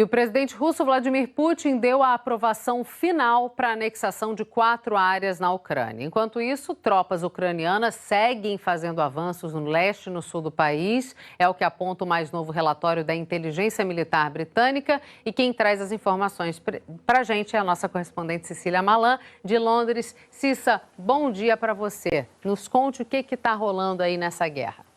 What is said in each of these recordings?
E o presidente russo Vladimir Putin deu a aprovação final para a anexação de 4 áreas na Ucrânia. Enquanto isso, tropas ucranianas seguem fazendo avanços no leste e no sul do país. É o que aponta o mais novo relatório da inteligência militar britânica. E quem traz as informações para a gente é a nossa correspondente Cecília Malan, de Londres. Cissa, bom dia para você. Nos conte o que está rolando aí nessa guerra.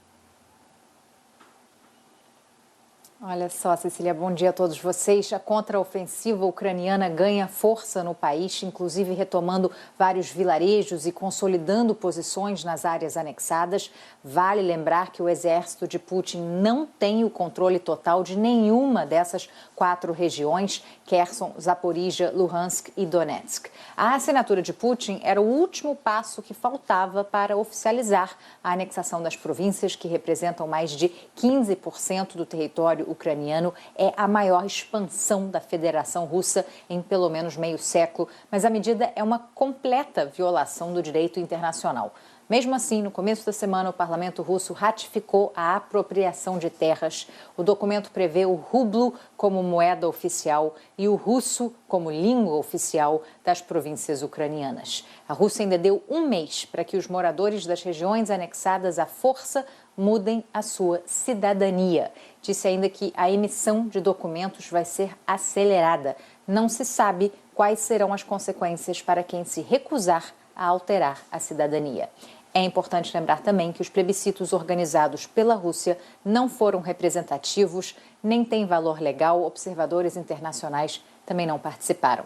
Olha só, Cecília, bom dia a todos vocês. A contraofensiva ucraniana ganha força no país, inclusive retomando vários vilarejos e consolidando posições nas áreas anexadas. Vale lembrar que o exército de Putin não tem o controle total de nenhuma dessas 4 regiões, Kherson, Zaporizhia, Luhansk e Donetsk. A assinatura de Putin era o último passo que faltava para oficializar a anexação das províncias, que representam mais de 15% do território ucraniano. É a maior expansão da Federação Russa em pelo menos meio século, mas a medida é uma completa violação do direito internacional. Mesmo assim, no começo da semana, o parlamento russo ratificou a apropriação de terras. O documento prevê o rublo como moeda oficial e o russo como língua oficial das províncias ucranianas. A Rússia ainda deu um mês para que os moradores das regiões anexadas à força mudem a sua cidadania. Disse ainda que a emissão de documentos vai ser acelerada. Não se sabe quais serão as consequências para quem se recusar a alterar a cidadania. É importante lembrar também que os plebiscitos organizados pela Rússia não foram representativos, nem têm valor legal, observadores internacionais também não participaram.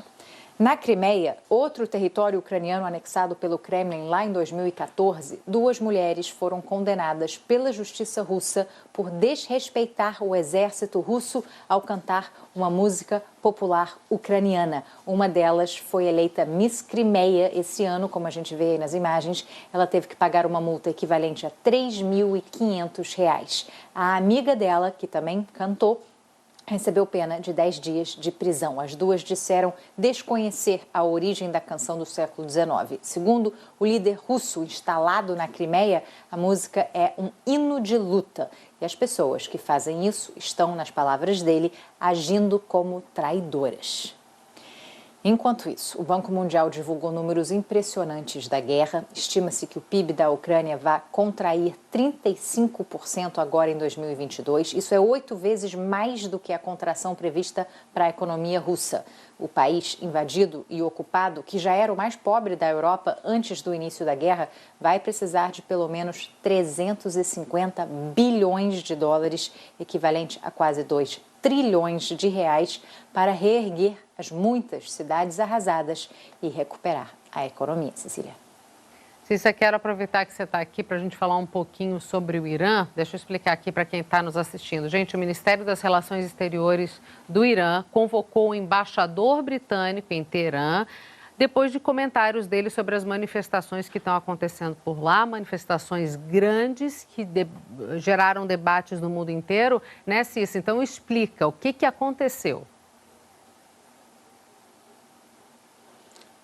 Na Crimeia, outro território ucraniano anexado pelo Kremlin lá em 2014, 2 mulheres foram condenadas pela justiça russa por desrespeitar o exército russo ao cantar uma música popular ucraniana. Uma delas foi eleita Miss Crimeia esse ano, como a gente vê aí nas imagens. Ela teve que pagar uma multa equivalente a R$ 3.500. A amiga dela, que também cantou, recebeu pena de 10 dias de prisão. As duas disseram desconhecer a origem da canção do século XIX. Segundo o líder russo instalado na Crimeia, a música é um hino de luta. E as pessoas que fazem isso estão, nas palavras dele, agindo como traidoras. Enquanto isso, o Banco Mundial divulgou números impressionantes da guerra. Estima-se que o PIB da Ucrânia vai contrair 35% agora em 2022. Isso é 8 vezes mais do que a contração prevista para a economia russa. O país invadido e ocupado, que já era o mais pobre da Europa antes do início da guerra, vai precisar de pelo menos 350 bilhões de dólares, equivalente a quase 2 trilhões de reais, para reerguer as muitas cidades arrasadas e recuperar a economia. Cecília. Cissa, quero aproveitar que você está aqui para a gente falar um pouquinho sobre o Irã. Deixa eu explicar aqui para quem está nos assistindo. Gente, o Ministério das Relações Exteriores do Irã convocou o embaixador britânico em Teherã, depois de comentários dele sobre as manifestações que estão acontecendo por lá, manifestações grandes que geraram debates no mundo inteiro, né, Cissa? Então, explica o que aconteceu.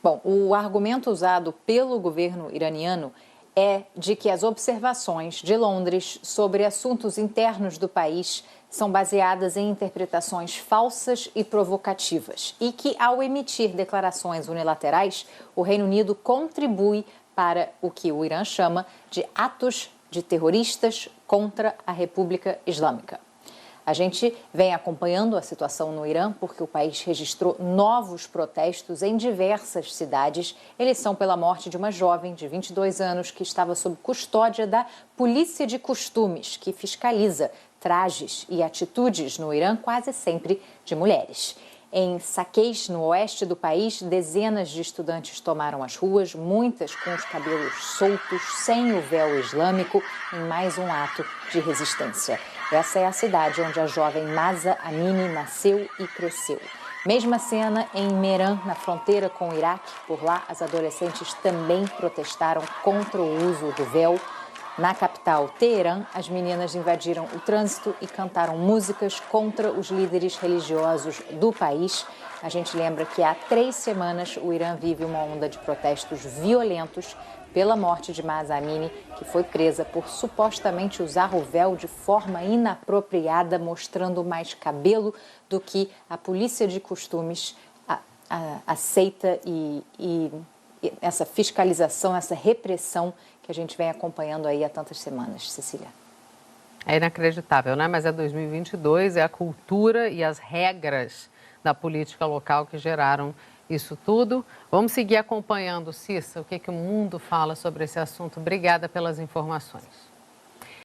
Bom, o argumento usado pelo governo iraniano é de que as observações de Londres sobre assuntos internos do país são baseadas em interpretações falsas e provocativas e que, ao emitir declarações unilaterais, o Reino Unido contribui para o que o Irã chama de atos de terroristas contra a República Islâmica. A gente vem acompanhando a situação no Irã porque o país registrou novos protestos em diversas cidades. Eles são pela morte de uma jovem de 22 anos que estava sob custódia da Polícia de Costumes, que fiscaliza trajes e atitudes no Irã, quase sempre de mulheres. Em Saqqez, no oeste do país, dezenas de estudantes tomaram as ruas, muitas com os cabelos soltos, sem o véu islâmico, em mais um ato de resistência. Essa é a cidade onde a jovem Mahsa Amini nasceu e cresceu. Mesma cena em Meran, na fronteira com o Iraque. Por lá, as adolescentes também protestaram contra o uso do véu. Na capital, Teherã, as meninas invadiram o trânsito e cantaram músicas contra os líderes religiosos do país. A gente lembra que há 3 semanas o Irã vive uma onda de protestos violentos pela morte de Mahsa Amini, que foi presa por supostamente usar o véu de forma inapropriada, mostrando mais cabelo do que a polícia de costumes aceita e essa fiscalização, essa repressão que a gente vem acompanhando aí há tantas semanas, Cecília. É inacreditável, né? Mas é 2022, é a cultura e as regras da política local que geraram isso tudo. Vamos seguir acompanhando, Cissa, o que o mundo fala sobre esse assunto. Obrigada pelas informações.